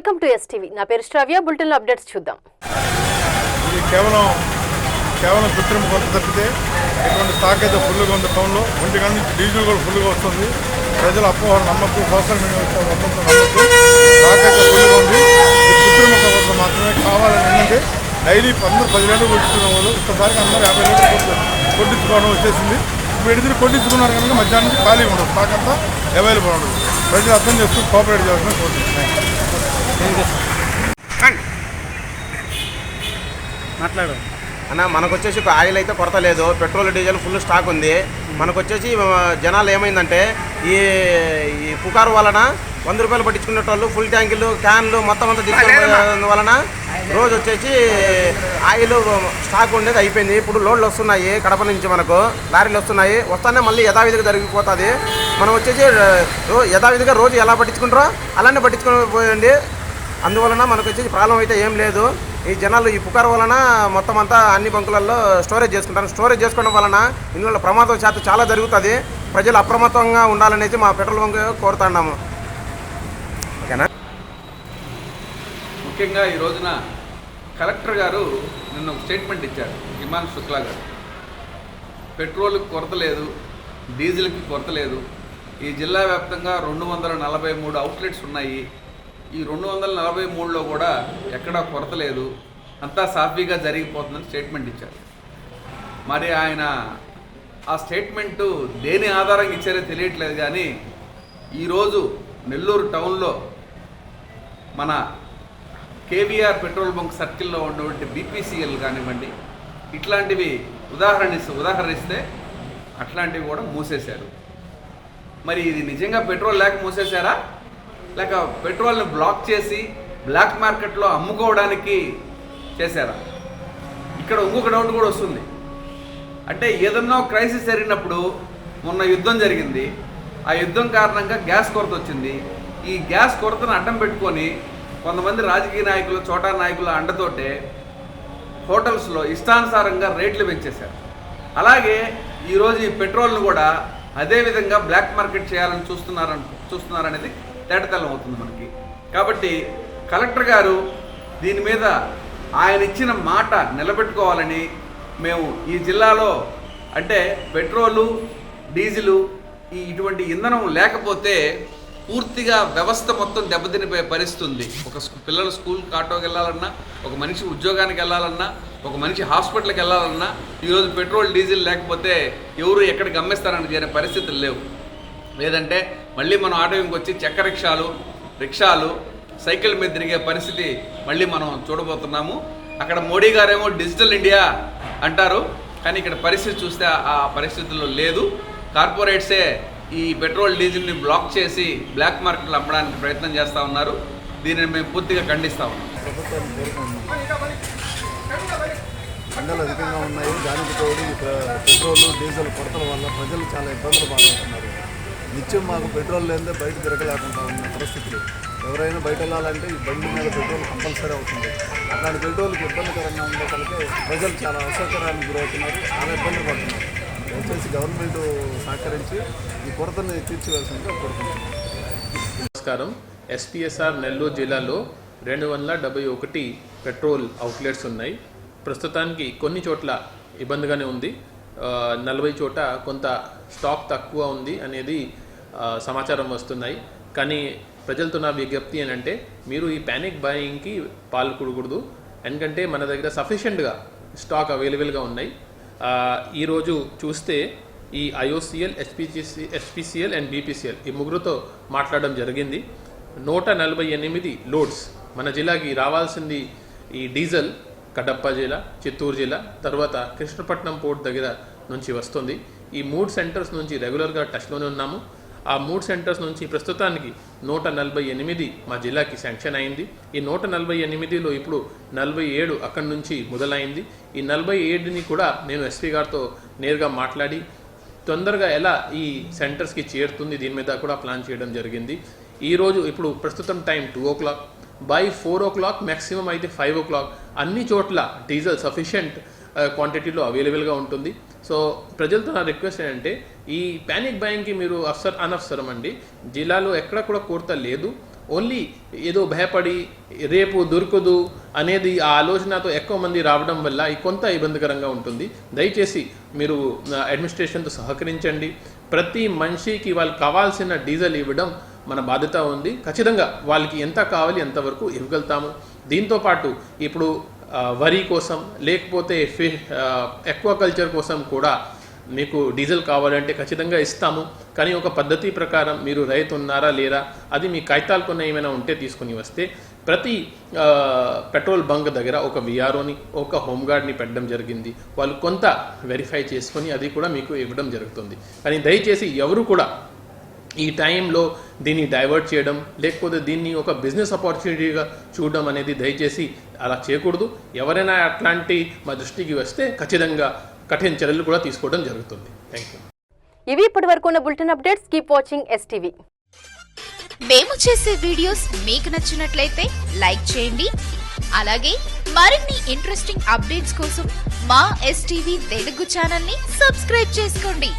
Welcome to STV. నా పేరు శ్రావ్య. Bulletin updates చూద్దాం. ఇది కేవలం కృత్రిమ కొరత తప్పితే ఎటువంటి స్టాక్ అయితే ఫుల్గా ఉంది. టౌన్లో ఒంటి గంట నుంచి డీజిల్ కూడా ఫుల్గా వస్తుంది. ప్రజల అపోహ నమ్మకం, సోషల్ మీడియా నమ్మకం స్టాక్ అయితే ఫుల్గా ఉంది. కృత్రిమ కొరత మాత్రమే కావాలని ఏంటంటే డైలీ 10 లీటర్లు కొట్టించుకున్న వాళ్ళు ఒక్కసారికి అందరూ 50 లీటర్లు కొట్టించుకోవడం వచ్చేసింది. ఇప్పుడు ఎదురు కొట్టించుకున్నారు కనుక మధ్యాహ్నం నుంచి ఖాళీ ఉండదు, స్టాక్ అంతా అవైలబుల్ ఉండదు. ప్రజలు అర్థం చేస్తూ కోఆపరేట్ చేయాల్సిన కోరుతున్నాయి. మాట్లాడు అన్న. మనకు వచ్చేసి ఆయిల్ అయితే కొరత లేదు, పెట్రోల్ డీజిల్ ఫుల్ స్టాక్ ఉంది. మనకు వచ్చేసి జనాలు ఏమైందంటే ఈ పుకారు వలన 100 రూపాయలు పట్టించుకునే వాళ్ళు ఫుల్ ట్యాంకులు క్యాన్లు మొత్తం అంతా తీసుకోవడం వలన రోజు వచ్చేసి ఆయిల్ స్టాక్ ఉండేది అయిపోయింది. ఇప్పుడు లోడ్లు వస్తున్నాయి, కడప నుంచి మనకు లారీలు వస్తున్నాయి. వస్తానే మళ్ళీ యథావిధిగా జరిగిపోతుంది. మనం వచ్చేసి యథావిధిగా రోజు ఎలా పట్టించుకుంటారో అలానే పట్టించుకుని పోయండి. అందువలన మనకు వచ్చేసి ప్రాబ్లం అయితే ఏం లేదు. ఈ జనాలు ఈ పుకారు వలన మొత్తం అంతా అన్ని బంకులలో స్టోరేజ్ చేసుకుంటారు. స్టోరేజ్ చేసుకోవడం వలన ఇందులో ప్రమాదం శాతం చాలా జరుగుతుంది. ప్రజలు అప్రమత్తంగా ఉండాలనేసి మా పెట్రోల్ బంక్ కోరుతున్నాము. ఓకేనా? ముఖ్యంగా ఈ రోజున కలెక్టర్ గారు నిన్న ఒక స్టేట్మెంట్ ఇచ్చారు. హిమాంశు శుక్లా గారు, పెట్రోల్కి కొరత లేదు, డీజిల్కి కొరత లేదు. ఈ జిల్లా వ్యాప్తంగా 243 అవుట్లెట్స్ ఉన్నాయి. ఈ 243లో కూడా ఎక్కడా కొరత లేదు, అంతా సాఫీగా జరిగిపోతుందని స్టేట్మెంట్ ఇచ్చారు. మరి ఆయన ఆ స్టేట్మెంటు దేని ఆధారంగా ఇచ్చారో తెలియట్లేదు. కానీ ఈరోజు నెల్లూరు టౌన్లో మన కేవీఆర్ పెట్రోల్ బంక్ సర్కిల్లో ఉన్నటువంటి బీపీసీఎల్ కానివ్వండి, ఇట్లాంటివి ఉదాహరణిస్తే అట్లాంటివి కూడా మూసేశారు. మరి ఇది నిజంగా పెట్రోల్ లేక మూసేశారా, లేక పెట్రోల్ని బ్లాక్ చేసి బ్లాక్ మార్కెట్లో అమ్ముకోవడానికి చేశారా? ఇక్కడ ఇంకొక డౌట్ కూడా వస్తుంది. అంటే ఏదన్నా క్రైసిస్ జరిగినప్పుడు, మొన్న యుద్ధం జరిగింది, ఆ యుద్ధం కారణంగా గ్యాస్ కొరత వచ్చింది. ఈ గ్యాస్ కొరతను అడ్డం పెట్టుకొని కొంతమంది రాజకీయ నాయకులు, చోటా నాయకుల అండతోటే హోటల్స్లో ఇష్టానుసారంగా రేట్లు పెంచేశారు. అలాగే ఈరోజు ఈ పెట్రోల్ను కూడా అదేవిధంగా బ్లాక్ మార్కెట్ చేయాలని చూస్తున్నారనేది తేటతెల్లం అవుతుంది మనకి. కాబట్టి కలెక్టర్ గారు దీని మీద ఆయన ఇచ్చిన మాట నిలబెట్టుకోవాలని మేము ఈ జిల్లాలో, అంటే పెట్రోలు డీజిలు ఇటువంటి ఇంధనం లేకపోతే పూర్తిగా వ్యవస్థ మొత్తం దెబ్బతినిపోయే పరిస్థితి ఉంది. ఒక పిల్లలు స్కూల్కి ఆటోకి వెళ్ళాలన్నా, ఒక మనిషి ఉద్యోగానికి వెళ్ళాలన్నా, ఒక మనిషి హాస్పిటల్కి వెళ్ళాలన్నా ఈరోజు పెట్రోల్ డీజిల్ లేకపోతే ఎవరు ఎక్కడికి అమ్మేస్తారని చేరే పరిస్థితులు లేవు. లేదంటే మళ్ళీ మనం ఆటోకి వచ్చి చెక్క రిక్షాలు సైకిల్ మీద తిరిగే పరిస్థితి మళ్ళీ మనం చూడబోతున్నాము. అక్కడ మోడీ గారేమో డిజిటల్ ఇండియా అంటారు, కానీ ఇక్కడ పరిస్థితి చూస్తే ఆ పరిస్థితుల్లో లేదు. కార్పొరేట్సే ఈ పెట్రోల్ డీజిల్ని బ్లాక్ చేసి బ్లాక్ మార్కెట్లో అమ్మడానికి ప్రయత్నం చేస్తూ ఉన్నారు. దీనిని మేము పూర్తిగా ఖండిస్తూ ఉన్నాం. ఎండలు అధికంగా ఉన్నాయి. దానికి తోడు పెట్రోల్ డీజిల్ కొరతల వల్ల ప్రజలు చాలా ఇబ్బందులు పాల్గొంటున్నారు. నిత్యం మాకు పెట్రోల్ లేదే బయట తిరగలేకుండా ఉన్న పరిస్థితులు. ఎవరైనా బయట వెళ్ళాలంటే ఈ బండి మీద పెట్రోల్ కంపల్సరీ అవుతుంది. అట్లాంటి పెట్రోల్కి ఇబ్బందికరంగా ఉండే కలిగే ప్రజలు చాలా అసౌకర్యానికి గురవుతున్నారు, చాలా ఇబ్బందులు పడుతున్నారు. దయచేసి గవర్నమెంట్ సహకరించి ఈ కొరతను తీర్చివేయాల్సిందిగా కోరుకుంటున్నాం. నమస్కారం. ఎస్పీఎస్ఆర్ నెల్లూరు జిల్లాలో 271 పెట్రోల్ అవుట్లెట్స్ ఉన్నాయి. ప్రస్తుతానికి కొన్ని చోట్ల ఇబ్బందిగానే ఉంది. 40 చోట కొంత స్టాక్ తక్కువ ఉంది అనేది సమాచారం వస్తున్నాయి. కానీ ప్రజలతో నా విజ్ఞప్తి ఏంటంటే మీరు ఈ ప్యానిక్ బయింగ్కి పాల్గొనకూడదు. ఎందుకంటే మన దగ్గర సఫిషియెంట్గా స్టాక్ అవైలబుల్గా ఉన్నాయి. ఈరోజు చూస్తే ఈ ఐఓసిఎల్, ఎస్పీసీఎల్ అండ్ బీపీసీఎల్ ఈ ముగ్గురుతో మాట్లాడడం జరిగింది. 148 లోడ్స్ మన జిల్లాకి రావాల్సింది. ఈ డీజిల్ కడప జిల్లా, చిత్తూరు జిల్లా, తర్వాత కృష్ణపట్నం పోర్ట్ దగ్గర నుంచి వస్తుంది. ఈ 3 సెంటర్స్ నుంచి రెగ్యులర్గా టచ్లోనే ఉన్నాము. ఆ 3 సెంటర్స్ నుంచి ప్రస్తుతానికి 148 మా జిల్లాకి శాంక్షన్ అయింది. ఈ 148లో ఇప్పుడు 47 అక్కడి నుంచి మొదలైంది. ఈ 47ని కూడా నేను ఎస్పీ గారితో నేరుగా మాట్లాడి తొందరగా ఎలా ఈ సెంటర్స్కి చేరుతుంది దీని మీద కూడా ప్లాన్ చేయడం జరిగింది. ఈరోజు ఇప్పుడు ప్రస్తుతం time 2 o'clock, by 4 o'clock maximum అయితే 5 o'clock అన్ని చోట్ల డీజిల్ సఫిషియెంట్ క్వాంటిటీలో అవైలబుల్గా ఉంటుంది. సో ప్రజలతో నా రిక్వెస్ట్ ఏంటంటే ఈ ప్యానిక్ బయింగ్కి మీరు అనవసరం అండి. జిల్లాలో ఎక్కడ కూడా కొరత లేదు. ఓన్లీ ఏదో భయపడి రేపు దొరకదు అనేది ఆ ఆలోచనతో ఎక్కువ మంది రావడం వల్ల ఈ కొంత ఇబ్బందికరంగా ఉంటుంది. దయచేసి మీరు అడ్మినిస్ట్రేషన్తో సహకరించండి. ప్రతి మనిషికి వాళ్ళకి కావాల్సిన డీజిల్ ఇవ్వడం మన బాధ్యత ఉంది. ఖచ్చితంగా వాళ్ళకి ఎంత కావాలి ఎంతవరకు ఇవ్వగలుగుతాము. దీంతోపాటు ఇప్పుడు వరి కోసం లేకపోతే ఎక్వాకల్చర్ కోసం కూడా మీకు డీజిల్ కావాలంటే ఖచ్చితంగా ఇస్తాము. కానీ ఒక పద్ధతి ప్రకారం మీరు రైతు ఉన్నారా లేరా అది మీ కాగితాలు కొన్ని ఏమైనా ఉంటే తీసుకుని వస్తే ప్రతి పెట్రోల్ బంక్ దగ్గర ఒక విఆర్ఓని ఒక హోంగార్డ్ని పెట్టడం జరిగింది. వాళ్ళు కొంత వెరిఫై చేసుకొని అది కూడా మీకు ఇవ్వడం జరుగుతుంది. కానీ దయచేసి ఎవరు కూడా ఈ టైంలో దీన్ని డైవర్ట్ చేయడం లేకపోతే దీన్ని ఒక బిజినెస్ ఆపర్చునిటీగా చూడడం అనేది దయచేసి అలా చేయకూడదు. ఎవరైనా అట్లాంటి మా దృష్టికి వస్తే ఖచ్చితంగా కఠిన చర్యలు కూడా తీసుకోవడం జరుగుతుంది. Thank you. ఇవి ఇప్పటి వరకు ఉన్న bulletin updates. Keep watching STV. మేము చేసే వీడియోస్ మీకు నచ్చినట్లయితే లైక్ చేయండి. అలాగే మరిన్ని ఇంట్రెస్టింగ్ అప్డేట్స్ కోసం మా STV తెలుగు ఛానల్ ని సబ్స్క్రైబ్ చేసుకోండి.